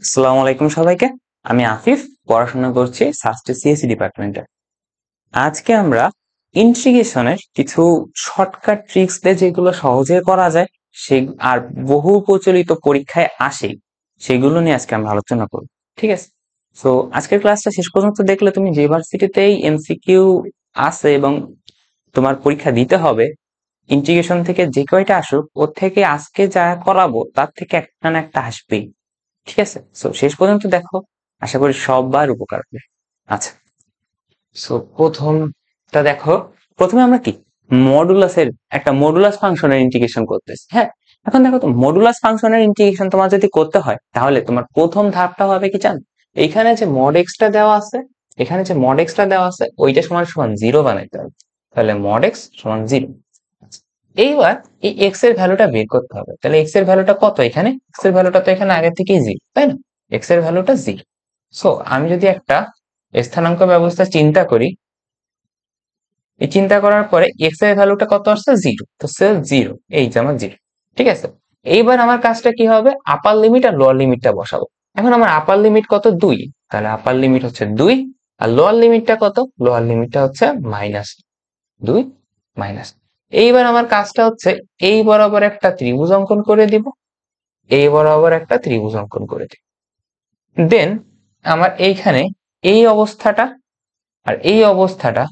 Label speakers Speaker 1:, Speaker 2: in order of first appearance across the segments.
Speaker 1: আসসালামু আলাইকুম সবাইকে। আমি আফিফ, পড়াশোনা করছি সাস্টে সিএসসি ডিপার্টমেন্টে। আজকে আমরা ইন্টিগ্রেশনের কিছু শর্টকাট ট্রিক্স দিয়ে যেগুলো সহজে করা যায় সে আর বহু প্রচলিত পরীক্ষায় আসে সেগুলো নিয়ে আজকে আমরা আলোচনা করব। ঠিক আছে? সো আজকের ক্লাসটা শেষ পর্যন্ত দেখলে তুমি যে ভার্সিটিতেই এমসিকিউ আছে এবং তোমার পরীক্ষা দিতে হবে, ইন্টিগ্রেশন থেকে যে কয়টা আসুক ওর থেকে আজকে যা করাবো তার থেকে একটা না একটা আসবেই। ঠিক আছে, সো শেষ পর্যন্ত দেখো, আশা করি সবার উপকার হবে। আচ্ছা, সো প্রথমটা দেখো, প্রথমে আমরা কি মডুলাসের একটা মডুলাস ফাংশনের ইন্টিগ্রেশন করতেছি। হ্যাঁ, এখন দেখো তো মডুলাস ফাংশনের ইন্টিগ্রেশন তোমার যদি করতে হয় তাহলে তোমার প্রথম ধাপটা হবে কি জানো? এইখানে যে মড এক্সটা দেওয়া আছে, এখানে যে মড এক্সটা দেওয়া আছে ওইটা সমান সমান জিরো বানাইতে হবে। তাহলে মড এক্স সমান জিরো। এইবার এই এক্স এর ভ্যালুটা বের করতে হবে। তাহলে এক্স এর ভ্যালুটা কত? এখানে এক্স এর ভ্যালুটা তো এখানে আগে থেকেই জিরো, তাই না? এক্স এর ভ্যালুটা জিরো। সো আমি যদি একটা স্থানাঙ্ক ব্যবস্থা চিন্তা করি, এই চিন্তা করার পরে এক্স এর ভ্যালুটা কত আসছে? জিরো। তো সে জিরো, এই যে আমার জিরো। ঠিক আছে, এইবার আমার কাজটা কি হবে? আপার লিমিট আর লোয়ার লিমিটটা বসাবো। এখন আমার আপার লিমিট কত? 2। তাহলে আপার লিমিট হচ্ছে 2, আর লোয়ার লিমিটটা কত? লোয়ার লিমিটটা হচ্ছে -2 মাইনাস। এইবার আমার কাজটা হচ্ছে এই বরাবর একটা ত্রিভুজ অঙ্কন করে দিব, এই বরাবর একটা ত্রিভুজ অঙ্কন করে দিব। দেন আমার এইখানে এই অবস্থাটা আর এই অবস্থাটা,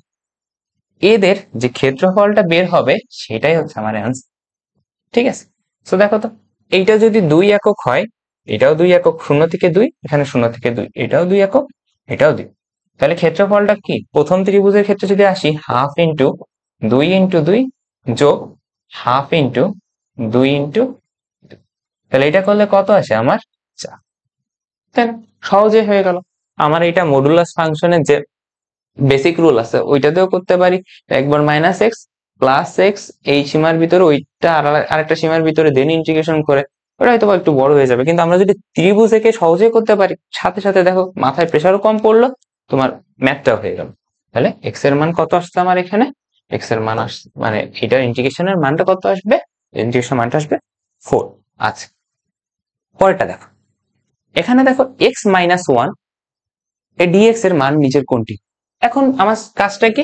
Speaker 1: এদের যে ক্ষেত্রফলটা বের হবে সেটাই হচ্ছে আমার অ্যান্সার। ঠিক আছে, তো দেখো তো, এইটা যদি 2 একক হয়, এটাও 2 একক, 0 থেকে 2, এখানে 0 থেকে 2, এটাও 2 একক, এটাও 2। তাহলে ক্ষেত্রফলটা কি? প্রথম ত্রিভুজের ক্ষেত্রে যদি আসি, হাফ ইন্টু 2 যোগ হাফ ইন্টু 2 তাহলে এটা করলে কত আসে আমার? 4। তাই না? সহজে হয়ে গেল। আমার এটা মডুলাস ফাংশনের যে বেসিক রুল আছে ওইটাতেও করতে পারি। একবার মাইনাস এক্স প্লাস এক্স, এই সীমার ভিতরে ওইটা আরেকটা সীমার ভিতরে দেন ইন্টিগ্রেশন করে, ওটা হয়তো একটু বড় হয়ে যাবে, কিন্তু আমরা যদি ত্রিভুজ একে সহজে করতে পারি, সাথে সাথে দেখো মাথায় প্রেশারও কম পড়লো, তোমার ম্যাথটাও হয়ে গেল। তাহলে এক্স এর মান কত আসছে আমার এখানে? এক্স এর মান আসছে মানে এটার ইন্টিগ্রেশনের মানটা কত আসবে? ইন্টিগ্রেশন মানটা আসবে 4। আচ্ছা, পরেরটা দেখো, এখানে দেখো এক্স মাইনাস ওয়ান, এই ডিএক্স এর মান নিচের কোনটি? এখন আমার কাজটা কি?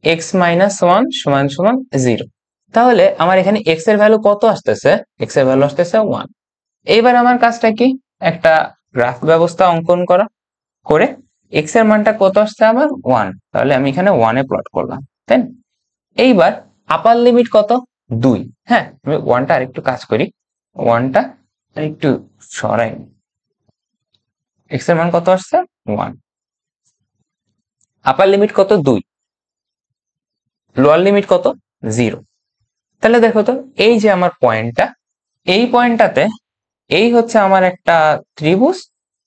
Speaker 1: এক্স মাইনাস ওয়ান সমান সমান জিরো। তাহলে আমার এখানে এক্স এর ভ্যালু কত আসতেছে? এক্স এর ভ্যালু আসতেছে 1। এইবার আমার কাজটা কি? একটা গ্রাফ ব্যবস্থা অঙ্কন করা, করে এক্স এর মানটা কত আসছে আমার? 1। তাহলে আমি এখানে 1 এ প্লট করলাম, তাই না? এইবার আপার লিমিট কত? 2। হ্যাঁ, আমি 1টা আরেকটু কাজ করি, 1টা আরেকটু সরাই। এক্স এর মান কত আসছে? 1। আপার লিমিট কত? 2। লোয়ার লিমিট কত? 0। তাহলে দেখো তো, এই যে আমার পয়েন্টটা, এই পয়েন্টটাতে এই হচ্ছে আমার একটা ত্রিভুজ,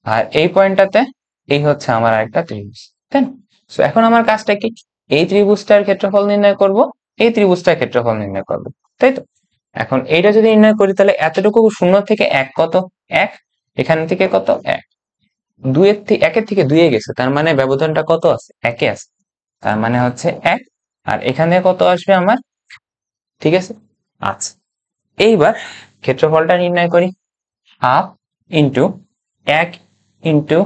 Speaker 1: আর এই পয়েন্টটাতে এই হচ্ছে আমার একটা ত্রিভুজ, তাই না? তো এখন আমার কাজটা কি? এই ত্রিভুজটার ক্ষেত্রফল নির্ণয় করব, এই ত্রিভুজটার ক্ষেত্রফল নির্ণয় করব, তাই তো? এখন এইটা যদি নির্ণয় করি তাহলে এতটুকু 0 থেকে 1 কত? 1। এখান থেকে কত? 1। 1 এর থেকে 2 এ গেছে, তার মানে ব্যবধানটা কত আছে? 1 এ আছে, তার মানে হচ্ছে 1। আর এখানে কত আসবে আমার? ঠিক আছে, আচ্ছা, এইবার ক্ষেত্রফলটা নির্ণয় করি। হাফ ইন্টু 1 ইন্টু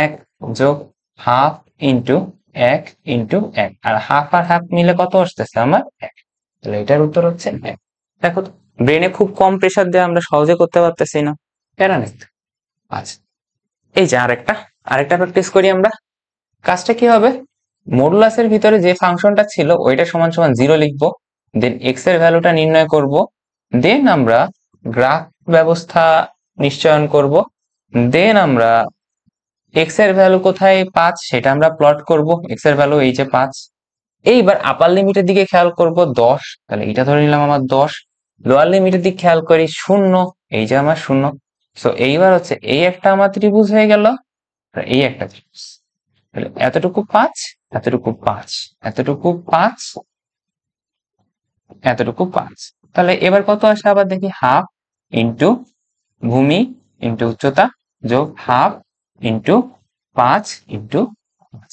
Speaker 1: 1 যোগ হাফ ইন্টু 1 ইন্টু 1, আর হাফ আর হাফ মিলে কত আসতেছে আমার? 1। তাহলে এটার উত্তর হচ্ছে 1। দেখো তো, ব্রেনে খুব কম প্রেসার দিয়ে আমরা সহজে করতে পারতেছি না, প্যারা নেই। আচ্ছা, এই যে আরেকটা আরেকটা প্র্যাকটিস করি আমরা। কাজটা কি হবে? মডুলাসের ভিতরে যে ফাংশনটা ছিল ওইটা সমান সমান 0 লিখবো, দেন এক্স এর ভ্যালুটা নির্ণয় করব, দেন আমরা গ্রাফ ব্যবস্থা নিশ্চয়ন করব, দেন আমরা এক্স এর ভ্যালু কোথায় 5 সেটা আমরা প্লট করব, এক্স এর ভ্যালু এই যে 5। এইবার আপার লিমিটের দিকে খেয়াল করব 10, তাহলে এটা ধরে নিলাম আমার 10। লোয়ার লিমিটের দিকে খেয়াল করি 0, এই যে আমার 0। সো এইবার হচ্ছে এই একটা আমার ত্রিভুজ হয়ে গেল, আর এই একটা ত্রিভুজ। তাহলে এতটুকু 5, এতটুকু 5, এতটুকু 5, এতটুকু 5। তাহলে এবার কত আসে আবার দেখি, হাফ ইন্টু ভূমি ইন্টু উচ্চতা যোগ হাফ ইন্টু 5 ইন্টু 5।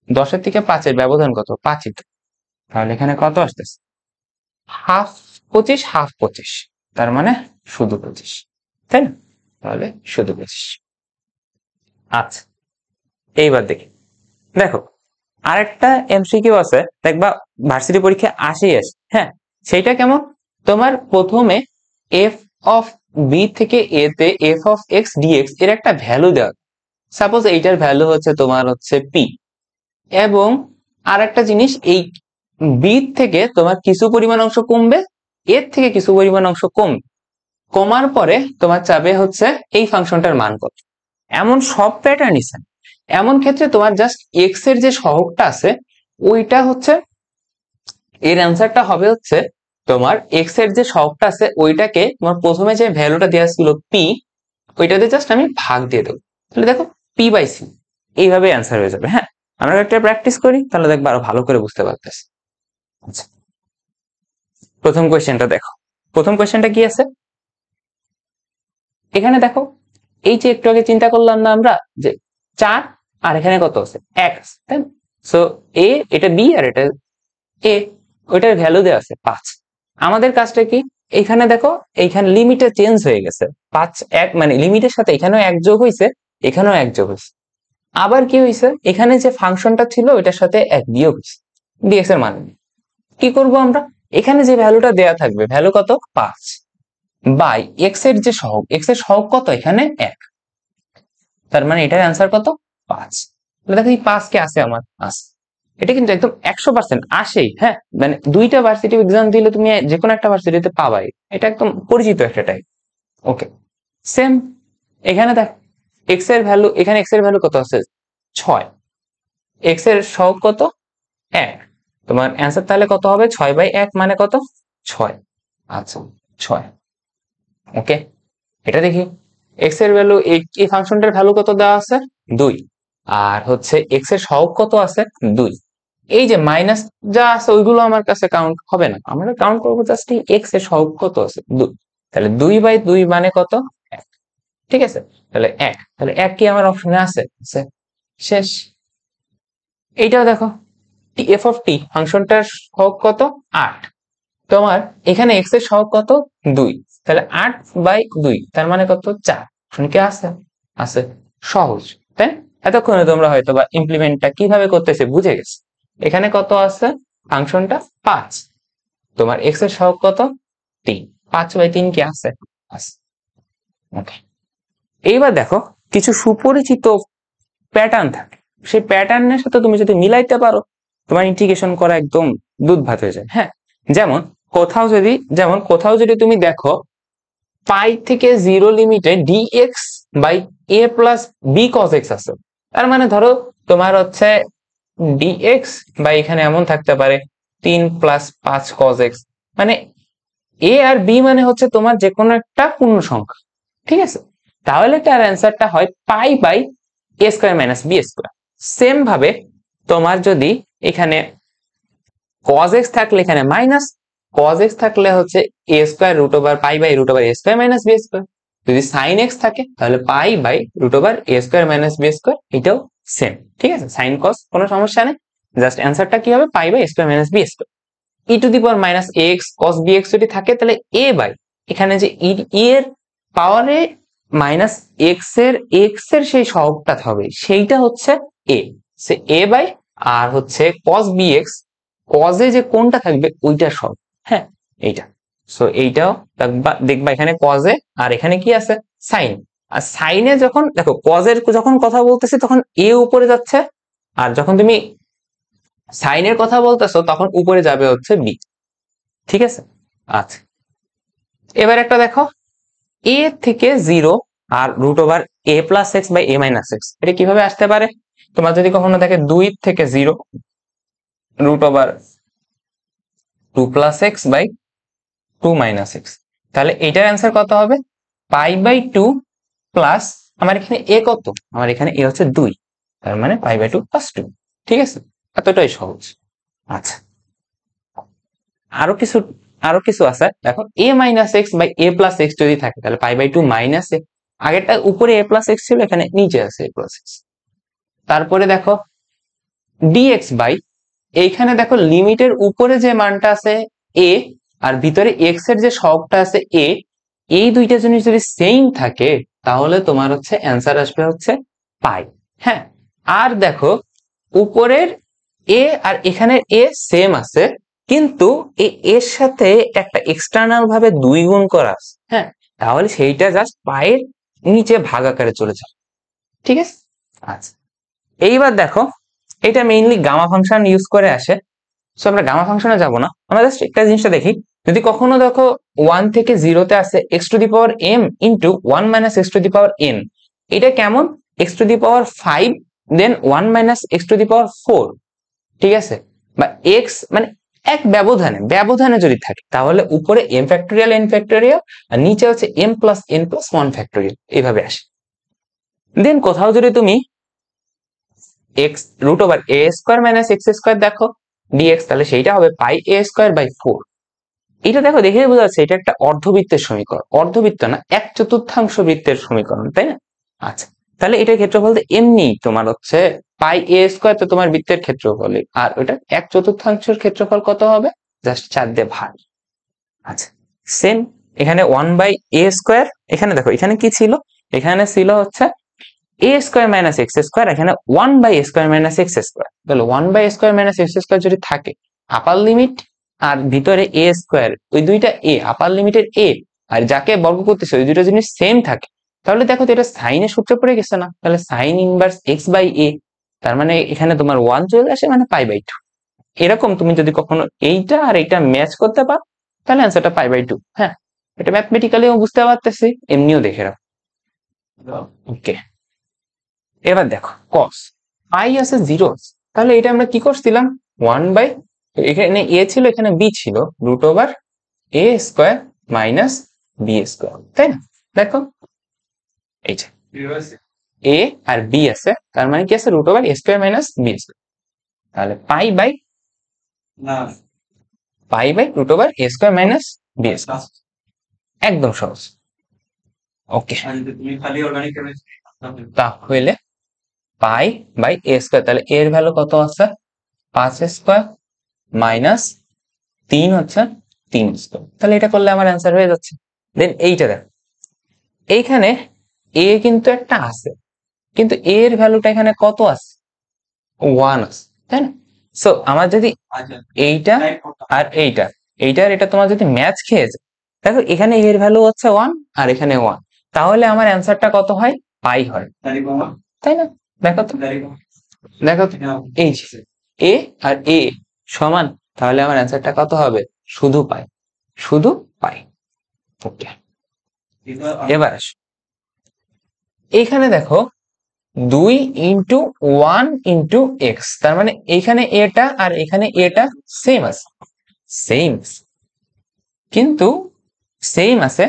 Speaker 1: 10-এর থেকে 5-এর ব্যবধান কত? 5ই তো। তাহলে এখানে কত আসতেছে? হাফ 25, হাফ 25, তার মানে শুধু 25, তাই না? তাহলে শুধু 25। আচ্ছা, এইবার দেখি, দেখো আরেকটা এমসিকিউ আছে, দেখবা ভার্সিটি পরীক্ষায় আসে। হ্যাঁ, সেইটা কেমন, তোমার প্রথমে এফ অফ বি থেকে এ তে এফ অফ এক্স ডিএক্স এর একটা ভ্যালু দেওয়া, সাপোজ এইটার ভ্যালু হচ্ছে তোমার হচ্ছে পি, এবং আর একটা জিনিস, এই বি থেকে তোমার কিছু পরিমাণ অংশ কমবে, এর থেকে কিছু পরিমাণ অংশ কমবে, কমার পরে তোমার চাবে হচ্ছে এই ফাংশনটার মান কত। এমন সব প্যাটার্ন আছে। এমন ক্ষেত্রে তোমার জাস্ট এক্স এর যে সহগটা আছে ওইটা হচ্ছে, এর অ্যান্সারটা হবে হচ্ছে তোমার এক্স এর যে সহগটা আছে ওইটাকে তোমার প্রথমে যে ভ্যালুটা দেওয়া ছিল পি, ওইটাতে জাস্ট আমি ভাগ দিয়ে দেবো, তাহলে দেখো পি বাই সি, এইভাবে অ্যান্সার হয়ে যাবে। হ্যাঁ, আমরা একটা প্র্যাকটিস করি, তাহলে দেখবো আরো ভালো করে বুঝতে পারতেছি। আচ্ছা, প্রথম কোয়েশ্চেনটা দেখো, প্রথম কোয়েশ্চেনটা কি আছে এখানে দেখো, এই যে একটু আগে চিন্তা করলাম না আমরা যে 4 আর এখানে কত আছে 1 আছে, তাই না? সো এ, এটা বি আর এটা এ, ওইটার ভ্যালু দেওয়া আছে 5। আমাদের কাজটা কি, এখানে দেখো এইখানে লিমিটে চেঞ্জ হয়ে গেছে, 5 1 মানে লিমিটের সাথে এখানেও 1 যোগ হয়েছে, এখানেও 1 যোগ হয়েছে। আবার কি হয়েছে, এখানে যে ফাংশনটা ছিল ওইটার সাথে 1 বিয়োগ হয়েছে, ডিএক্স এর মান। কি করব আমরা, এখানে যে ভ্যালুটা দেয়া থাকবে, ভ্যালু কত 5 বাই এক্স এর যে সহগ, এক্স এর সহগ কত এখানে 1, তার মানে এটার অ্যান্সার কত 5। দেখো এই 5 কে আছে আমার আছে, এটা কিন্তু একদম 100% আসেই। হ্যাঁ, মানে দুইটা ভার্সিটি এক্সাম দিলে তুমি যে কোনো একটা ভার্সিটিতে পাবাই, এটা একদম পরিচিত একটা টাইপ। ওকে, সেম এখানে দেখ, এক্স এর ভ্যালু, এখানে এক্স এর ভ্যালু কত আছে 6, এক্স এর সহগ কত 1, তোমার অ্যান্সার তাহলে কত হবে 6 বাই 1 মানে কত 6। আচ্ছা 6, ওকে। এটা দেখি এক্স এর ভ্যালু, এই ফাংশনটার ভ্যালু কত দেওয়া আছে 2, আর হচ্ছে এক্স এর সহগ কত আছে 2। এই যে মাইনাস যা আছে ওইগুলো আমার কাছে কাউন্ট হবে না, আমরা কাউন্ট করবো জাস্ট এই এক্স এর সহগ কত আছে 2, তাহলে 2 বাই 2 মানে কত 1। ঠিক আছে, তাহলে 1, তাহলে 1 কি আমার অপশনে আছে, শেষ। এইটাও দেখো, এফ অফ টি ফাংশনটার সহগ কত 8, তোমার এখানে এক্স এর সহগ কত 2, তাহলে 8 বাই 2 তার মানে কত 4, কি আছে আছে, সহজ তাই। এতক্ষণে তোমরা হয়তো বা ইমপ্লিমেন্টটা কিভাবে করতেছে বুঝে গেছে। এখানে কত আছে, ফাংশনটা 5, তোমার এক্স এর সহগ কত 3, 5 বাই 3 কি আছে আছে। ওকে, এইবার দেখো কিছু সুপরিচিত প্যাটার্ন থাকে, সেই প্যাটার্নের সাথে তুমি যদি মিলাইতে পারো তোমার ইন্টিগ্রেশন করা একদম দুধ ভাত হয়ে যায়। হ্যাঁ, যেমন কোথাও যদি তুমি দেখো পাই থেকে 0 লিমিটে dx by A plus b cos x আছে, তার মানে ধরো তোমার হচ্ছে ডিএক্স বা এখানে এমন থাকতে পারে 3 প্লাস 5 কজ এক্স, মানে এ আর বি মানে হচ্ছে তোমার যে কোনো একটা পূর্ণ সংখ্যা। ঠিক আছে, তাহলে তার অ্যান্সারটা হয় pi by a square minus b square. Same ভাবে তোমার যদি এখানে cos x থাকলে এখানে মাইনাস, cos x থাকলে হচ্ছে a square root over pi by root over a square minus b square. যদি sin x থাকে তাহলে pi by root over a square minus b square, এটাও সেম। ঠিক আছে, সাইন কস কোনো সমস্যা নেই, জাস্ট অ্যান্সারটা কি হবে pi by a square minus b square. E to the power minus x cos b x যদি থাকে তাহলে a বাই এখানে যে ই এর পাওয়ারে মাইনাস এক্স এর সেই সহগটা হবে সেইটা হচ্ছে a, সে a বাই আর হচ্ছে cos bx, কজে যে কোনটা থাকবে ওইটা সব। হ্যাঁ, এইটা, সো এইটাও দেখবা এখানে কজে আর এখানে কি আছে সাইন, আর সাইনে যখন দেখো কজের যখন কথা বলতেছি তখন এ উপরে যাচ্ছে, আর যখন তুমি সাইনের কথা বলতেছো তখন উপরে যাবে হচ্ছে বি। ঠিক আছে, আচ্ছা এবার একটা দেখো, এ থেকে 0 আর root over A plus x by A minus X, এটা কিভাবে আসতে পারে, তোমার যদি কখনো দেখে 2 থেকে 0 root over 2 plus x by 2 minus x, তাহলে এটার অ্যান্সার কত হবে পাই বাই 2 প্লাস, আমার এখানে এ কত, আমার এখানে এ হচ্ছে 2, তার মানে পাই বাই 2 প্লাস 2। ঠিক আছে, এতটাই সহজ। আচ্ছা আরো কিছু আছে, দেখো A minus X by A plus X যদি থাকে তাহলে পাই বাই 2 মাইনাস এ, আগেরটা উপরে এ প্লাস এক্স ছিল এখানে নিচে আছে এ প্লাস এক্স। তারপরে দেখো ডিএক্স বাই, এইখানে দেখো লিমিটের উপরে যে মানটা আছে এ আর ভিতরে এক্স এর যে সহগটা আছে এ, এই দুইটা জিনিস যদি সেম থাকে তাহলে তোমার হচ্ছে অ্যান্সার আসবে হচ্ছে পাই। হ্যাঁ, আর দেখো উপরের এ আর এখানের এ সেম আছে, কিন্তু এর সাথে একটা এক্সটার্নাল ভাবে 2 গুণ করা আছে। হ্যাঁ, তাহলে সেইটা জাস্ট পায়ের নিচে ভাগ আকারে চলে যায়। ঠিক আছে, আচ্ছা এইবার দেখো এটা মেইনলি গামা ফাংশন ইউজ করে আসে। সো আমরা গামা ফাংশনে যাব না, আমরা জাস্ট একটা জিনিসটা দেখি। যদি কখনো দেখো 1 থেকে 0 তে আসে x to the power m into 1 minus x to the power n, এটা কেমন? x to the power 5 then 1 minus x to the power 4, ঠিক আছে? বা x মানে এক ব্যবধানে যদি থাকে তাহলে উপরে m ফ্যাক্টোরিয়াল n ফ্যাক্টোরিয়াল আর নিচে হচ্ছে m plus n plus 1 factorial, এইভাবে আসে। দেন কোথাও যদি তুমি x root over a square minus x square দেখো dx, তাহলে সেইটা হবে পাই a স্কোয়ার বাই 4। এটা দেখো দেখে বোঝা যাচ্ছে এটা একটা অর্ধবৃত্তের সমীকরণ, অর্ধবৃত্ত না 1/4 বৃত্তের সমীকরণ, তাই না? আচ্ছা, তাহলে এটার ক্ষেত্রফল তো এমনি তোমার হচ্ছে পাই a স্কোয়ার, তো তোমার বৃত্তের ক্ষেত্রফল, আর ওটা 1/4 ক্ষেত্রফল কত হবে? জাস্ট 4 দিয়ে ভাগ। আচ্ছা সেম এখানে 1 বাই a স্কোয়ার, এখানে দেখো এখানে কি ছিল, এখানে ছিল হচ্ছে a square minus x square, এখানে 1 by a square minus x square. তাহলে 1 by a square minus x square যদি থাকে আপার লিমিট আর ভিতরে a স্কোয়ার, ওই দুইটা a আপার লিমিটের a আর যাকে বর্গ করতেছে ওই দুটো জিনিস সেম থাকে, তাহলে দেখো তো এটা সাইনের সূত্রে পড়ে গেছে না? তাহলে sine inverse x by a, তার মানে এখানে তোমার 1 চলে আসে, মানে পাই বাই 2। এরকম তুমি যদি কখনো এইটা আর এইটা ম্যাচ করতে পারো তাহলে অ্যান্সারটা পাই বাই 2। হ্যাঁ, এটা ম্যাথমেটিক্যালিও বুঝতে পারতেছি, এমনিও দেখে রাখো। ওকে, এবার দেখো কস পাই আছে 0, তাহলে এটা আমরা কি করছিলাম 1 বাই, এখানে a ছিল এখানে b ছিল, root over a square minus b square, তাই না? দেখো এই যে a আর b আছে, তার মানে কি আছে root over a square minus b square, তাহলে pi by root over a square minus b square, একদম সহজ। ওকে, তাহলে পাই বাই a স্কোয়ার, তাহলে এর ভ্যালু কত আছে 5 স্কোয়ার মাইনাস 3 হচ্ছে 3 স্কোয়ার, তাহলে এটা করলে আমার অ্যান্সার হয়ে যাচ্ছে। দেন এইটা দেখ, এইখানে a কিন্তু একটা আছে, কিন্তু a এর ভ্যালুটা এখানে কত আছে 1 আছে, তাই না? সো আমার যদি এইটা আর এইটার এটা তোমার যদি ম্যাচ খেয়ে যায়, দেখো এখানে a এর ভ্যালু হচ্ছে 1 আর এখানে 1, তাহলে আমার অ্যান্সারটা কত হয় পাই হয়, তাই না? দেখো তো এই যে a আর a সমান, তাহলে আমার অ্যান্সারটা কত হবে শুধু পাই, শুধু পাই। ওকে, এবার আসো এইখানে দেখো 2 ইন্টু 1 ইন্টু এক্স, তার মানে এইখানে এটা আর এখানে এটা সেম আছে, কিন্তু সেম আছে,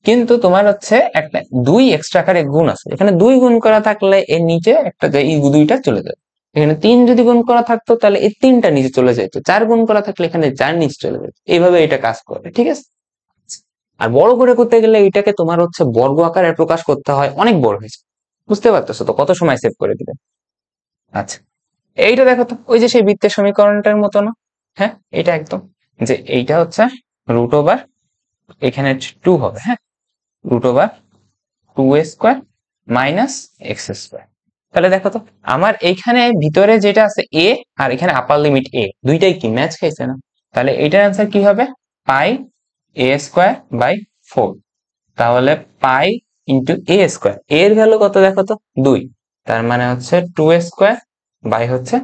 Speaker 1: কিন্তু তোমার হচ্ছে একটা 2 এক্সট্রা আকারে গুণ আছে, এখানে 2 গুণ করা থাকলে এর নিচে একটা এই 2টা চলে যাবে, এখানে 3 যদি গুণ করা থাকতো তাহলে এই 3টা নিচে চলে যেত, 4 গুণ করা থাকলে এখানে 4 নিচে চলে যেত, এইভাবে এটা কাজ করে, ঠিক আছে? আর বড় করে করতে গেলে এটাকে তোমার হচ্ছে বর্গ আকারে প্রকাশ করতে হয়, অনেক বড় হয়েছে, বুঝতে পারতেছো তো কত সময় সেভ করে দিবে। আচ্ছা এইটা দেখো তো ওই যে সেই বৃত্তের সমীকরণটার মতো না? হ্যাঁ, এটা একদম, যে এইটা হচ্ছে রুট ওভার এখানে 2 হবে, হ্যাঁ root over 2a square minus x square, তাহলে দেখো তো আমার এইখানে ভিতরে যেটা আছে a আর এখানে আপার লিমিট a, দুইটাই কি ম্যাচ খাইছে না? তাহলে এটার অ্যান্সার কি হবে পাই a স্কোয়ার বাই 4, তাহলে পাই ইন্টু a স্কোয়ার, এর ভ্যালু কত দেখো তো 2, তার মানে হচ্ছে 2a স্কোয়ার বাই হচ্ছে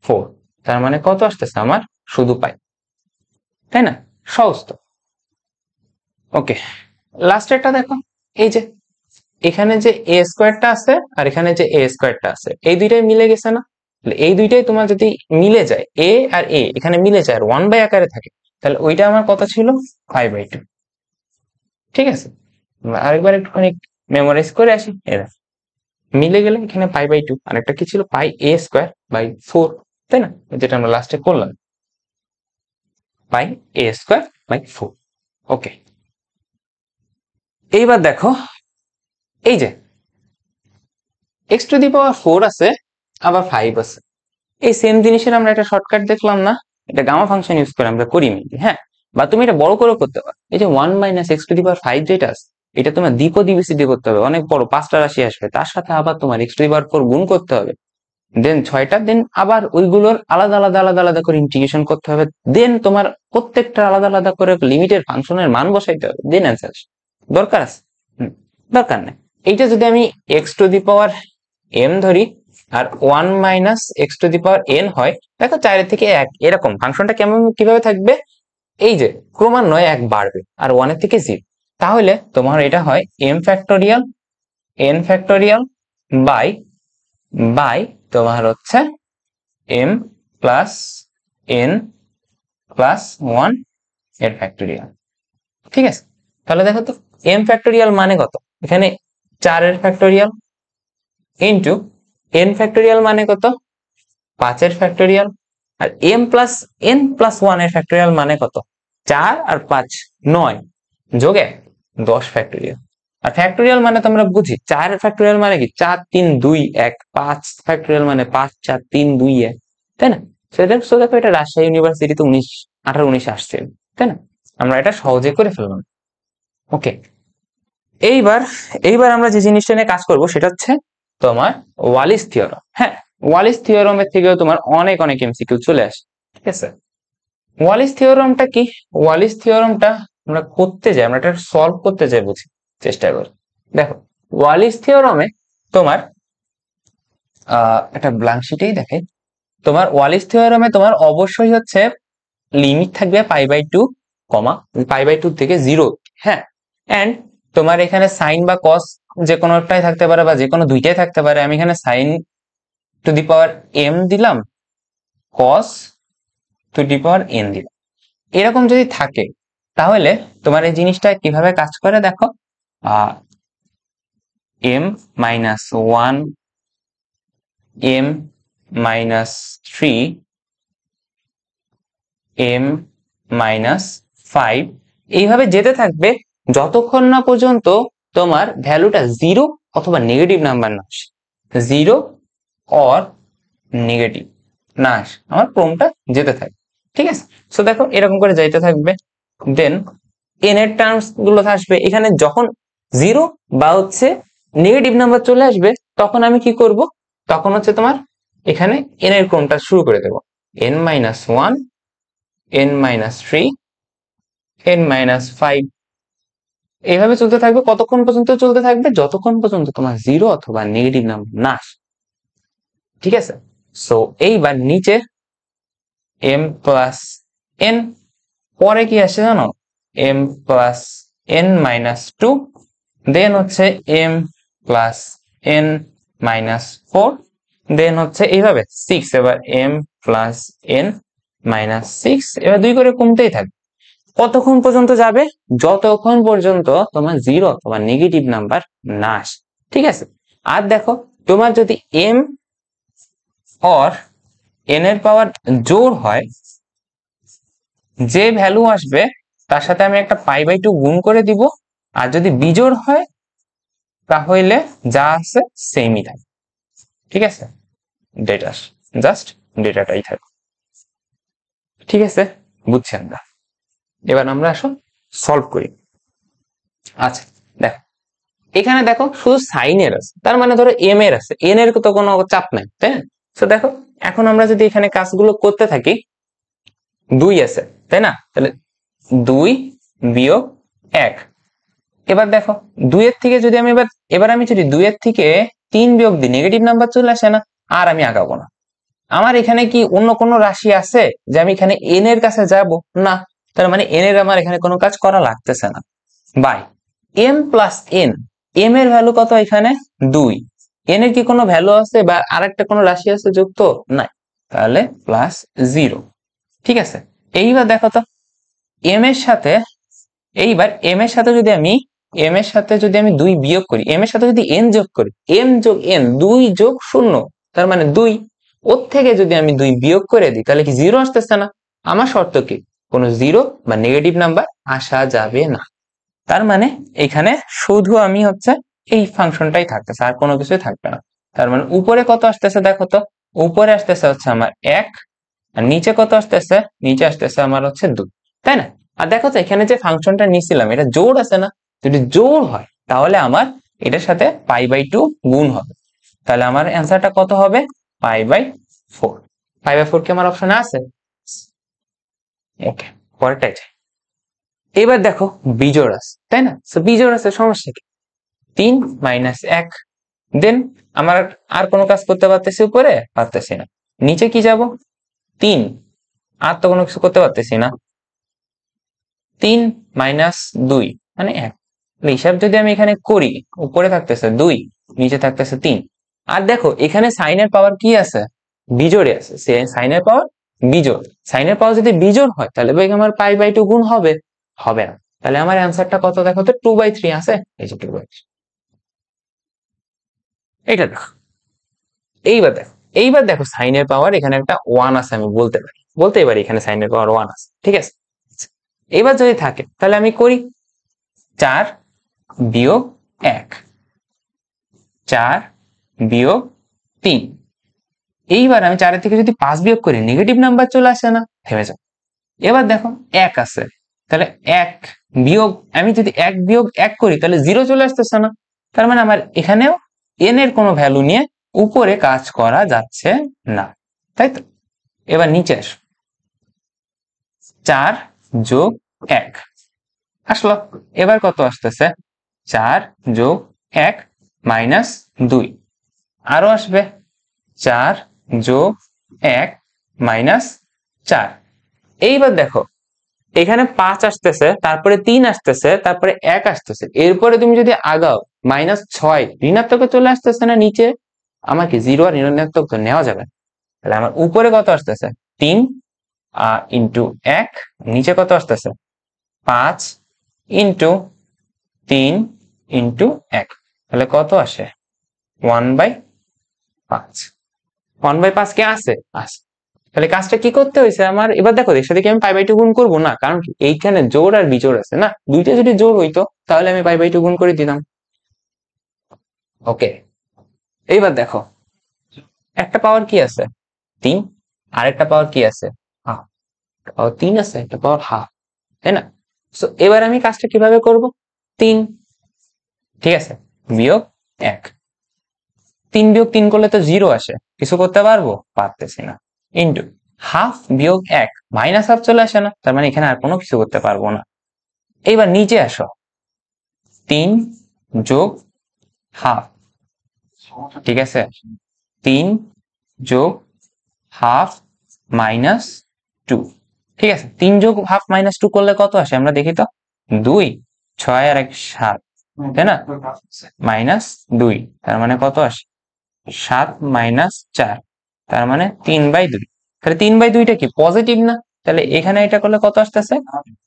Speaker 1: 4, তার মানে কত আসতেছে আমার শুধু পাই, তাই না? সহজ তো। ওকে, লাস্টেরটা দেখো, এই যে এখানে যে a স্কোয়ারটা আছে আর এখানে যে a স্কোয়ারটা আছে, এই দুইটাই মিলে গেছে না? এই দুইটাই তোমার যদি মিলে যায় a আর a এখানে মিলে যায় আর 1 বাই আকারে থাকে, তাহলে ওইটা আমার কত ছিল 5/2, ঠিক আছে? আরেকবার একটুখানি মেমোরাইজ করে আসি, এরা মিলে গেলে এখানে পাই/2 আর একটা কি ছিল পাই a স্কোয়ার বাই 4, তাই না? যেটা আমরা লাস্টে করলাম পাই a স্কোয়ার বাই 4। ওকে, এইবার দেখো এই যে x টু দি পাওয়ার 4 আছে আবার 5 আছে, এই সেম জিনিসের আমরা একটা শর্টকাট দেখলাম না? এটা গামা ফাংশন ইউজ করে আমরা করি মেনলি, হ্যাঁ, বা তুমি এটা বড় করে করতে পারো, এই যে 1 minus x to the power 5 যেটা আছে এটা তোমার দ্বিপদী বিসিডি করতে হবে, অনেক বড় 5টা রাশি আসবে, তার সাথে আবার তোমার x⁴ গুণ করতে হবে, দেন 6টা, দেন আবার ওইগুলোর আলাদা আলাদা আলাদা আলাদা করে ইন্টিগ্রেশন করতে হবে, দেন তোমার প্রত্যেকটা আলাদা আলাদা করে লিমিটের ফাংশনের মান বসাইতে হবে, দেন অ্যান্সার। দরকার আছে? দরকার নেই। এইটা যদি আমি x⁴m ধরি আর 1 - x⁴n হয়, দেখো 4 থেকে 1 এরকম ফাংশনটা কেমন কিভাবে থাকবে, এই যে ক্রমান্বয়ে 1 বাড়বে আর 1 এর থেকে 0, তাহলে তোমার এটা হয় m factorial n factorial by তোমার হচ্ছে m প্লাস n প্লাস 1 এর ফ্যাক্টোরিয়াল। ঠিক আছে, তাহলে দেখো তো m ফ্যাক্টোরিয়াল মানে কত, এখানে 4 এর ফ্যাক্টোরিয়াল ইন্টু n ফ্যাক্টোরিয়াল মানে কত, 5 এর ফ্যাক্টোরিয়াল, আর m প্লাস n প্লাস 1 এর ফ্যাক্টোরিয়াল মানে কত, 4 আর 5 9 যোগ 1 10 ফ্যাক্টোরিয়াল। আর ফ্যাক্টোরিয়াল মানে তোমরা বুঝি 4 এর ফ্যাক্টোরিয়াল মানে কি 4 3 2 1, 5 ফ্যাক্টোরিয়াল মানে 5 4 3 2 1, তাই না? সো দেখো এটা রাজশাহী ইউনিভার্সিটিতে 18 19 আসছে, তাই না? আমরা এটা সহজে করে ফেললাম। ওকে, এইবার আমরা যে জিনিসটা নিয়ে কাজ করব সেটা হচ্ছে তোমার ওয়ালিস থিওরাম। হ্যাঁ, ওয়ালিস থিওরামের থেকেও তোমার অনেক অনেক এমসিকিউ চলে আসে। ঠিক আছে, ওয়ালিস থিওরামটা কি? ওয়ালিস থিওরামটা আমরা করতে যাই, আমরা এটা সলভ করতে যাই, বুঝি চেষ্টা করি। দেখো ওয়ালিস থিওরামে তোমার একটা ব্ল্যাঙ্ক শিটেই দেখে, তোমার ওয়ালিস থিওরামে তোমার অবশ্যই হচ্ছে লিমিট থাকবে π/2, π/2 থেকে 0। হ্যাঁ, এন্ড তোমার এখানে সাইন বা কস যে কোনো একটাই থাকতে পারে বা যে কোনো দুইটাই থাকতে পারে। আমি এখানে sin two the power m দিলাম, cos two the power n দিলাম। এরকম যদি থাকে তাহলে তোমার এই জিনিসটা কিভাবে কাজ করে দেখো, m - 1 m - 3 m - 5 এইভাবে যেতে থাকবে যতক্ষণ না পর্যন্ত তোমার ভ্যালুটা 0 অথবা নেগেটিভ নাম্বার না আসে, 0 অর নেগেটিভ না আসে, আমার ক্রমটা যেতে থাকবে। ঠিক আছে, সো দেখো এরকম করে যাইতে থাকবে, দেন n এর টার্মস গুলো আসবে। এখানে যখন 0 বা হচ্ছে নেগেটিভ নাম্বার চলে আসবে তখন আমি কি করব, তখন হচ্ছে তোমার এখানে n এর ক্রমটা শুরু করে দেব, n - 1 n - 3 n - 5 এইভাবে চলতে থাকবে। কতক্ষণ পর্যন্ত চলতে থাকবে? যতক্ষণ পর্যন্ত তোমার 0 অথবা নেগেটিভ নাম্বার না আসে। ঠিক আছে, সো এইবার নিচে m প্লাস n, পরে কি আসে জানো, m প্লাস n - 2, দেন হচ্ছে m প্লাস n - 4, দেন হচ্ছে এইভাবে 6, এবার m প্লাস n - 6, এবার 2 করে কমতেই থাকবে। কতক্ষণ পর্যন্ত যাবে? যতক্ষণ পর্যন্ত তোমার 0 অথবা নেগেটিভ নাম্বার না আসে। ঠিক আছে, আর দেখো তোমার যদি m অর n এর পাওয়ার জোড় হয়, যে ভ্যালু আসবে তার সাথে আমি একটা π/2 গুণ করে দিব, আর যদি বিজোড় হয় তাহলে যা আছে সেমই থাকে। ঠিক আছে, ডেটা জাস্ট ডেটাটাই থাকে। ঠিক আছে, বুঝছি আমরা। এবার আমরা আসো সলভ করি। আচ্ছা দেখো এখানে দেখো শুধু সাইনের আছে, তার মানে ধরো m এর আছে, n এর তো কোনো চাপ নাই, তাই না? তো দেখো এখন আমরা যদি এখানে কাজগুলো করতে থাকি, 2 আছে তাই না, তাহলে 2 বিয়োগ 1। এবার দেখো 2 এর থেকে যদি আমি এবার আমি যদি 2 এর থেকে 3 বিয়োগ দিই, নেগেটিভ নাম্বার চলে আসে না, আর আমি আগাবো না। আমার এখানে কি অন্য কোনো রাশি আছে যে আমি এখানে n এর কাছে যাব না, তার মানে n এর আমার এখানে কোনো কাজ করা লাগতেছে না। By m plus n, m এর ভ্যালু কত এখানে 2, n এর কি কোনো ভ্যালু আছে বা আরেকটা কোনো রাশি আছে যুক্ত? নাই, তাহলে প্লাস 0। ঠিক আছে, এইবার দেখো তো m এর সাথে, এইবার m এর সাথে যদি আমি 2 বিয়োগ করি, m এর সাথে যদি n যোগ করি, m যোগ n 2 যোগ 0, তার মানে 2, ওর থেকে যদি আমি 2 বিয়োগ করে দিই তাহলে কি 0 আসতেছে না? আমার শর্ত কি, কোনো 0 বা নেগেটিভ নাম্বার আসা যাবে না। তার মানে এখানে শুধু আমি হচ্ছে এই ফাংশনটাই থাকতেছে, আর কোনো কিছুই থাকবে না। তার মানে উপরে কত আসতেছে দেখো তো, উপরে আসতেছে হচ্ছে আমার 1, আর নিচে কত আসতেছে, নিচে আসতেছে আমার হচ্ছে 2, তাই না? আর দেখো তো এখানে যে ফাংশনটা নিয়েছিলাম এটা জোড় আছে না, যদি জোড় হয় তাহলে আমার এটার সাথে π/2 গুণ হবে, তাহলে আমার অ্যান্সারটা কত হবে? π/4। π/4 কি আমার অপশনে আছে? ওকে, পরেরটাই। এবার দেখো বিজোড় আছে, তাই না? সো বিজোড় আছে, সমস্যা কি? 3 - 1। দেন আমার আর কোনো কাজ করতে পারতেছি উপরে? পারতেছি না। নিচে কি যাব? 3, আর তো কোনো কিছু করতে পারতেছি না। 3 - 2 মানে 1। হিসাব যদি আমি এখানে করি, উপরে থাকতেছে 2, নিচে থাকতেছে 3। আর দেখো এখানে সাইনের পাওয়ার কি আছে? বিজোড়ে আছে। সাইনের পাওয়ার বিজোড়। সাইনের পাওয়ার যদি বিজোড় হয় তাহলে ভাই আমার π/2 গুণ হবে? হবে না। তাহলে আমার অ্যান্সারটা কত দেখো তো? 2/3 আছে। এই যে 2/3। এইটা দেখো। এইবার দেখো সাইনের পাওয়ার এখানে একটা 1 আছে, আমি বলতেই পারি এখানে সাইনের পাওয়ার 1 আছে, ঠিক আছে? এবার যদি থাকে তাহলে আমি করি 4 - 1, 4 - 3। এইবার আমি 4 থেকে যদি 5 বিয়োগ করি নেগেটিভ নাম্বার চলে আসে না? থেমে যাও। এবার দেখো 1 আছে, তাহলে 1 বিয়োগ, আমি যদি 1 বিয়োগ 1 করি তাহলে 0 চলে আসতেছে না? তার মানে আমার এখানেও n এর কোনো ভ্যালু নিয়ে উপরে কাজ করা যাচ্ছে না, তাই তো? এবার নিচে আসো, 4 + 1 আসলো। এবার কত আসতেছে? 4 + 1 - 2। আরো আসবে 4 + 1 - 4। এইবার দেখো এখানে 5 আসতেছে, তারপরে 3 আসতেছে, তারপরে 1 আসতেছে। এরপরে তুমি যদি আগাও -6 ঋণাত্মকে চলে আসতেছে না নিচে? আমাকে 0 আর ঋণাত্মক তো নেওয়া যাবে। তাহলে আমার উপরে কত আসতেছে? 3 ইন্টু 1, নিচে কত আসতেছে? 5 ইন্টু 3 ইন্টু 1। তাহলে কত আসে? 1/5। 1/5 কি আছে? আছে। তাহলে কাজটা কি করতে হয়েছে আমার? এবার দেখো এর সাথে কি আমি π/2 গুণ করবো? না, কারণ কি এইখানে জোড় আর বিজোড় আছে না, দুইটা যদি জোড় হইতো তাহলে আমি π/2 গুণ করে দিতাম। ওকে, এইবার দেখো একটা পাওয়ার কি আছে? 3, আর একটা পাওয়ার কি আছে? হাফ। 3 আছে, একটা পাওয়ার হাফ, তাই না? সো এবার আমি কাজটা কিভাবে করব? 3, ঠিক আছে, বিয়োগ 1। 3 বিয়োগ 3 করলে তো 0 আসে, কিছু করতে পারবো? পারতেছি না। ইন্টু হাফ বিয়োগ 1 -হাফ চলে আসে না, তার মানে এখানে আর কোনো কিছু করতে পারবো না। এইবার নিচে আসো, 3 + হাফ, ঠিক আছে, 3 + হাফ -2, ঠিক আছে। 3 + হাফ -2 করলে কত আসে আমরা দেখি তো? 2, 6 আর 1 7, তাই না? -2, তার মানে কত আসে? 7 - 4, তার মানে 3/2। তাহলে 3/2টা কি পজিটিভ না? তাহলে এখানে এটা করলে কত আসতেছে?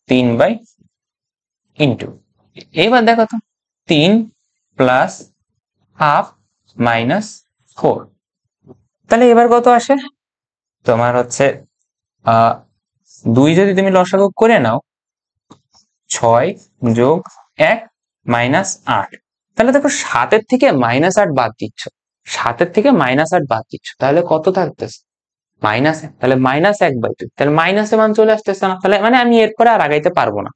Speaker 1: 3/, ইন্টু, এইবার দেখো তো 3 + হাফ -4, তাহলে এবার কত আসে? তোমার হচ্ছে 2 যদি তুমি লসাগু করে নাও, 6 + 1 -8। তাহলে দেখো 7 থেকে -8 বাদ দিচ্ছ, 7 থেকে -8 বাদ দিচ্ছ, তাহলে কত থাকতেছে? -1। তাহলে -1/2, তাহলে মাইনাসে মান চলে আসতেছে না? তাহলে মানে আমি এরপরে আর আগাইতে পারবো না।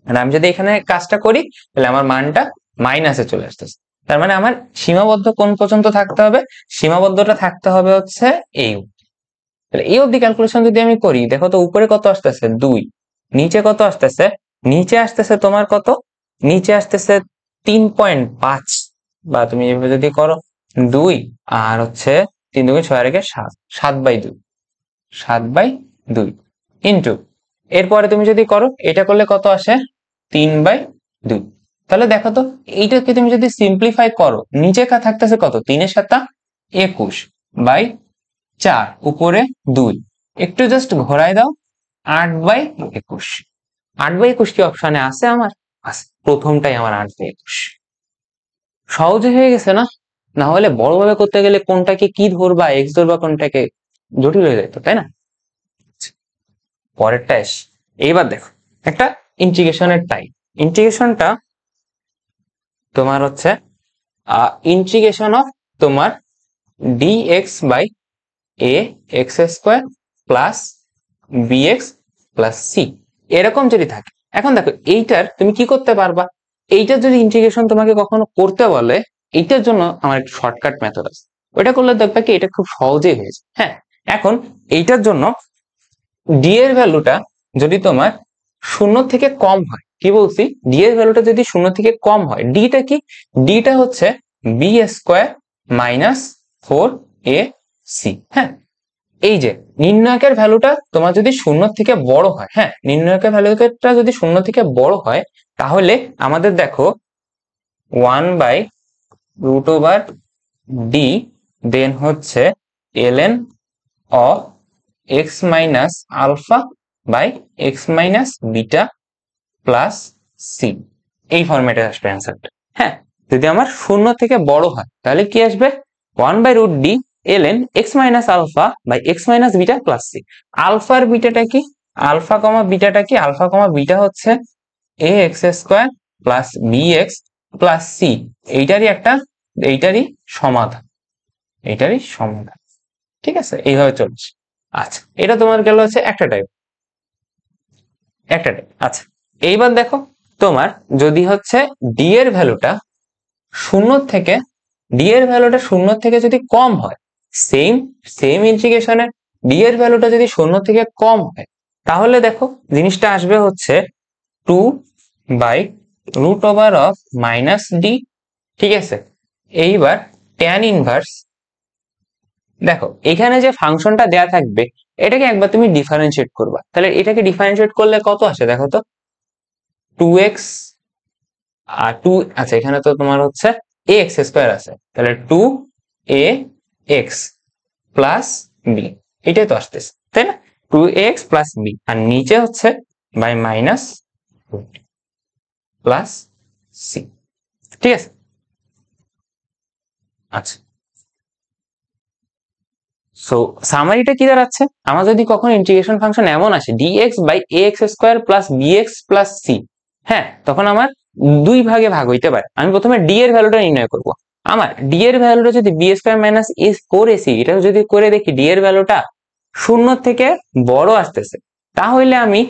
Speaker 1: মানে আমি যদি এখানে কাজটা করি তাহলে আমার মানটা মাইনাসে চলে আসতেছে। তার মানে আমার সীমাবদ্ধ কোন পর্যন্ত থাকতে হবে? সীমাবদ্ধটা থাকতে হবে হচ্ছে এই অবধি। তাহলে এই অবধি ক্যালকুলেশন যদি আমি করি, দেখো তো উপরে কত আসতেছে? 2, নিচে কত আসতেছে? নিচে আসতেছে তোমার কত? নিচে আসতেছে 3.5, বা তুমি এভাবে যদি করো 2 আর হচ্ছে 3 × 2 = 6 আর 1 = 7, 7/2, 7/2 ইন্টু, এরপরে তুমি যদি করো এটা করলে কত আসে? 3/2। তাহলে দেখো তো এইটাকে তুমি যদি সিম্পলিফাই করো, নিচে থাকতেছে কত? 3 এর 7 21/4, উপরে 2, একটু জাস্ট ঘোরায় দাও, 8/21। 8/21 কি অপশনে আছে আমার? আছে, প্রথমটাই আমার 8/21। সহজে হয়ে গেছে না? না হলে বড়ভাবে করতে গেলে কোনটাকে কি ধরবা, এক্স ধরবা কোনটাকে, জটিল হয়ে যেত, তাই না? পরেরটা এসে এইবার দেখো একটা ইন্টিগ্রেশনের টাইপ। ইন্টিগ্রেশনটা তোমার হচ্ছে ইন্টিগ্রেশন অফ তোমার dx/a(x² + bx + c) এরকম যদি থাকে। এখন দেখো এইটার তুমি কি করতে পারবা? এইটা যদি ইন্টিগ্রেশন তোমাকে কখনো করতে বলে, এইটার জন্য আমার একটা শর্টকাট মেথড আছে, ওইটা করলে দেখবে কি এটা খুব সহজেই হয়েছে। হ্যাঁ, এখন এইটার জন্য ডি এর ভ্যালুটা যদি তোমার 0 থেকে কম হয়, কি বলছি, ডি এর ভ্যালুটা যদি 0 থেকে কম হয়, ডিটা কি, ডিটা হচ্ছে বি স্কোয়ার মাইনাস 4ac। হ্যাঁ, এই যে নির্ণায়কের ভ্যালুটা তোমার যদি 0 থেকে বড় হয়, হ্যাঁ নির্ণায়কের ভ্যালুটা যদি 0 থেকে বড় হয়, তাহলে আমাদের দেখো 1/√d দেন হচ্ছে ln of x minus alpha by x minus beta plus c, এই ফরম্যাটে আসবে অ্যান্সারটা। হ্যাঁ, যদি আমার 0 থেকে বড় হয় তাহলে কি আসবে, 1/√d ln x minus alpha by x minus beta plus c. আলফার বিটাটা কি, আলফা কমা বিটাটা কি, আলফা কমা বিটা হচ্ছে ax square plus bx plus c, এইটারই সমাধান, এইটারই সমাধান। ঠিক আছে, এইভাবে চলছে। আচ্ছা, এটা তোমার গেল হচ্ছে একটা টাইপ। আচ্ছা, এইবার দেখো তোমার যদি হচ্ছে ডি এর ভ্যালুটা 0 থেকে, ডি এর ভ্যালুটা 0 থেকে যদি কম হয়, সেম ইন্টিগ্রেশনের ডি এর ভ্যালুটা যদি 0 থেকে কম হয়, তাহলে দেখো জিনিসটা আসবে হচ্ছে 2/√d। ঠিক আছে, এইবার ট্যান ইনভার্স, দেখো এখানে যে ফাংশনটা দেয়া থাকবে এটাকে একবার তুমি ডিফারেন্সিয়েট করবা, তাহলে এটাকে ডিফারেন্সিয়েট করলে কত আসে দেখো তো, 2x আর 2, আচ্ছা এখানে তো তোমার হচ্ছে ax স্কয়ার আছে, তাহলে 2ax প্লাস b, এটাই তো আসতেছে তাই না, 2ax প্লাস b, আর নিচে হচ্ছে বাই মাইনাস প্লাস সি। ঠিক আছে, আচ্ছা সো সামারিটা কি দাঁড়াচ্ছে, আমার যদি কখন ইন্টিগ্রেশন ফাংশন এমন আসে dx by ax square plus bx plus c, হ্যাঁ তখন আমার দুই ভাগে ভাগ হইতে পারে। আমি প্রথমে d এর ভ্যালুটা নির্ণয় করব, আমার d এর ভ্যালুটা যদি b স্কয়ার মাইনাস a4ac, এটা যদি করে দেখি d এর ভ্যালুটা 0 থেকে বড় আসতেছে, তাহলে আমি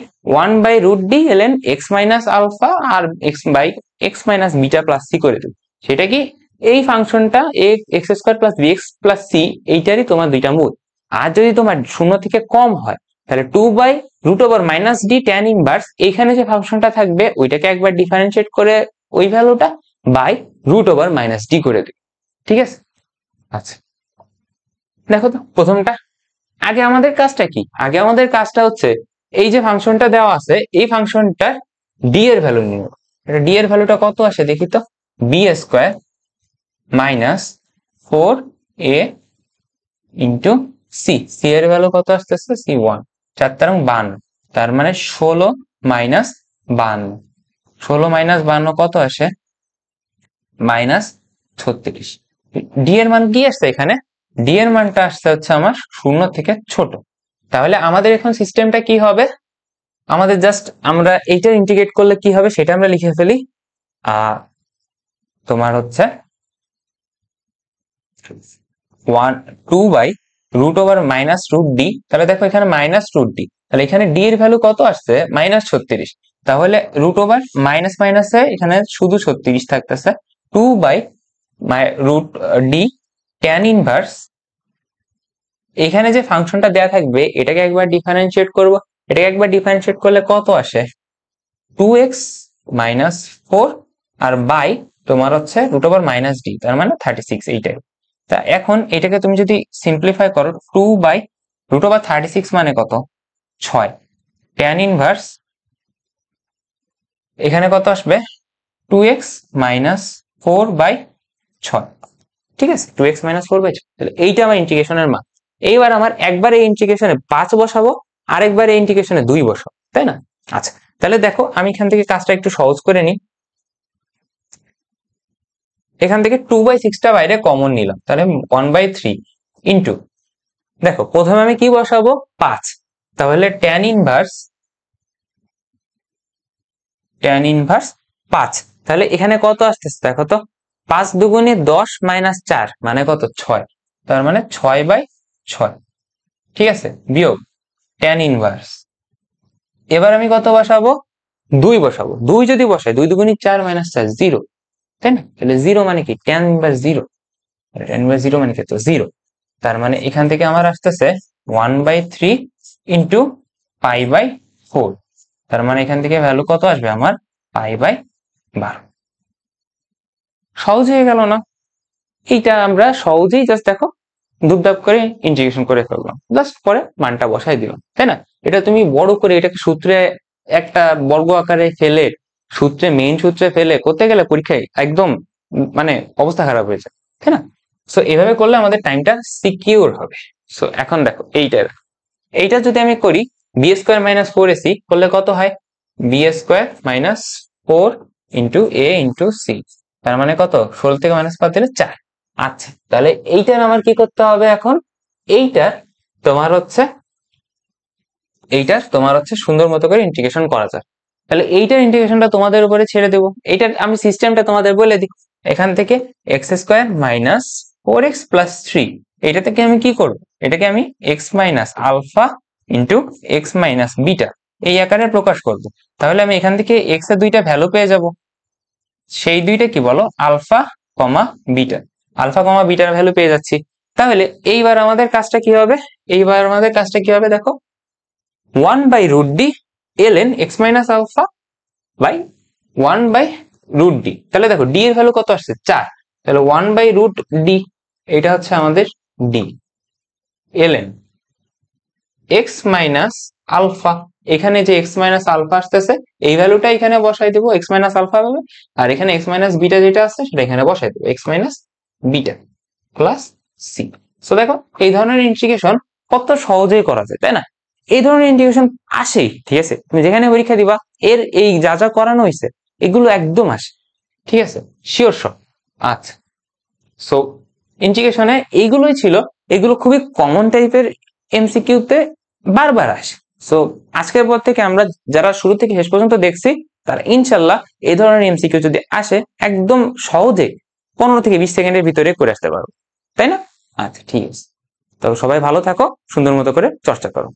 Speaker 1: 1/√d ln x minus alpha আর x by x minus beta plus c করে দেব। সেটা কি, এই ফাংশনটা x square plus b x plus c, এইটারই তোমার দুইটা মূল। আর যদি তোমার 0 থেকে কম হয়, তাহলে 2/√d ট্যান ইনভার্স, এইখানে যে ফাংশনটা থাকবে ওইটাকে একবার ডিফারেন্সিয়েট করে ওই ভ্যালুটা বাই √-d করে দেবে। ঠিক আছে, আচ্ছা দেখো তো প্রথমটা, আগে আমাদের কাজটা কি, আগে আমাদের কাজটা হচ্ছে এই যে ফাংশনটা দেওয়া আছে এই ফাংশনটার ডি এর ভ্যালু নিয়ে, ডি এর ভ্যালুটা কত আসে দেখি তো, b square minus 4a into c, c এর ভ্যালু কত আসতেছে, সি 1, 4×52, তার মানে 16 মাইনাস 52, 16 মাইনাস 52 কত আসে, মাইনাস 36। ডি এর মান কি আসছে এখানে, ডি এর মানটা আসছে হচ্ছে আমার 0 থেকে ছোট। তাহলে আমাদের এখন সিস্টেমটা কি হবে, আমাদের জাস্ট আমরা এইটা ইন্টিগ্রেট করলে কি হবে সেটা আমরা লিখে ফেলি, তোমার হচ্ছে 2/√d, তাহলে দেখো এখানে √d, তাহলে এখানে d এর ভ্যালু কত আসছে, -36, তাহলে √ মাইনাস মাইনাসে এখানে শুধু 36 থাকতেছে, 2/√d ট্যান ইনভার্স, এখানে যে ফাংশনটা দেয়া থাকবে এটাকে একবার ডিফারেন্সিয়েট করব, এটাকে একবার ডিফারেন্সিয়েট করলে কত আসে, 2x মাইনাস 4 আর বাই তোমার হচ্ছে √-d, তার মানে 36, এইটাই। তা এখন এটাকে তুমি যদি সিম্পলিফাই করো, 2/√36 মানে কত, 6, ট্যান ইনভার্স এখানে কত আসবে, 2x মাইনাস 4/6। ঠিক আছে, 2x মাইনাস 4/6, তাহলে এইটা আমার ইন্টিগ্রেশনের মান। এইবার আমার একবার এই ইন্টিগ্রেশনে 5 বসাবো, আরেকবার এই ইন্টিগ্রেশনে 2 বসাবো, তাই না। আচ্ছা তাহলে দেখো আমি এখান থেকে কাজটা একটু সহজ করে নিই, এখান থেকে 2/6টা বাইরে কমন নিলাম, তাহলে 1/3 ইন্টু, দেখো প্রথমে আমি কি বসাবো, 5, তাহলে ট্যান ইনভার্স 5, তাহলে এখানে কত আসতেছে দেখো তো, 5 দুগুণে 10 মাইনাস 4 মানে কত, 6, তার মানে 6/6। ঠিক আছে, বিয়োগ ট্যান ইনভার্স, এবার আমি কত বসাবো, 2 বসাবো, 2 যদি বসাই 2 দুগুণী 4 মাইনাস 4 0, তাই না? তাহলে 0 মানে কি tan ইনভার্স 0, tan ইনভার্স 0 মানে কি তো 0। তার মানে এখান থেকে আমার আসতেছে 1/3 ইন্টু π/4। তার মানে এখান থেকে ভ্যালু কত আসবে আমার π/12। সহজ হয়ে গেল না? এইটা আমরা সহজেই জাস্ট দেখো ধুপধাপ করে ইন্টিগ্রেশন করে ফেললাম, জাস্ট পরে মানটা বসাই দিলাম, তাই না? এটা তুমি বড় করে এটাকে সূত্রে একটা বর্গ আকারে ফেলে সূত্রে মেইন সূত্রে ফেলে করতে গেলে পরীক্ষায় একদম মানে অবস্থা খারাপ হয়ে যায়, তাই না? সো এভাবে করলে আমাদের টাইমটা সিকিউর হবে। সো এখন দেখো এইটা যদি আমি করি বি স্কোয়ার মাইনাস 4ac করলে কত হয়? বি স্কোয়ার মাইনাস 4 ইন্টু এ ইন্টু সি, তার মানে কত? 16 থেকে মাইনাস 5 দিলে 4। আচ্ছা, তাহলে এইটার আমার কি করতে হবে এখন? এইটার তোমার হচ্ছে সুন্দর মতো করে ইন্টিগ্রেশন করা যায়। তাহলে এইটার ইন্টিগ্রেশনটা তোমাদের উপরে ছেড়ে দেবো। এইটার আমি সিস্টেমটা তোমাদের বলে দিই। এখান থেকে x square minus 4x plus 3, এটা থেকে আমি কি করব? এটাকে আমি x minus alpha into x minus beta এই আকারে প্রকাশ করব। তাহলে আমি এখান থেকে এক্স এর দুইটা ভ্যালু পেয়ে যাব। সেই দুইটা কি বলো? Alpha comma beta. Alpha comma বিটার ভ্যালু পেয়ে যাচ্ছি। তাহলে এইবার আমাদের কাজটা কি হবে? দেখো 1/√d ln x minus alpha by 1/√d। তাহলে দেখো d এর ভ্যালু কত আসছে? 4। তাহলে 1/√d এটা হচ্ছে আমাদের d ln x minus alpha. এখানে যে x মাইনাস আলফা আসতেছে এই ভ্যালুটা এখানে বসাই দেবো, x মাইনাস আলফা ভ্যালু। আর এখানে x মাইনাস বিটা যেটা আছে সেটা এখানে বসাই দেবো, x মাইনাস বিটা প্লাস সি। সো দেখো এই ধরনের ইন্টিগ্রেশন কত সহজেই করা যায়, তাই না? এই ধরনের ইন্টিগ্রেশন আসেই, ঠিক আছে? তুমি যেখানে পরীক্ষা দিবা এর এই যা যা করানো হয়েছে এগুলো একদম আসে, ঠিক আছে? শিওর সব। আচ্ছা, সো ইন্টিগ্রেশনে এইগুলোই ছিল। এগুলো খুবই কমন টাইপের এমসিকিউতে বারবার আসে। সো আজকের পর থেকে আমরা যারা শুরু থেকে শেষ পর্যন্ত দেখছি তারা ইনশাল্লাহ এই ধরনের এমসিকিউ যদি আসে একদম সহজে 15 থেকে 20 সেকেন্ডের ভিতরে করে আসতে পারবো, তাই না? আচ্ছা, ঠিক আছে। তো সবাই ভালো থাকো, সুন্দর মতো করে চর্চা করো।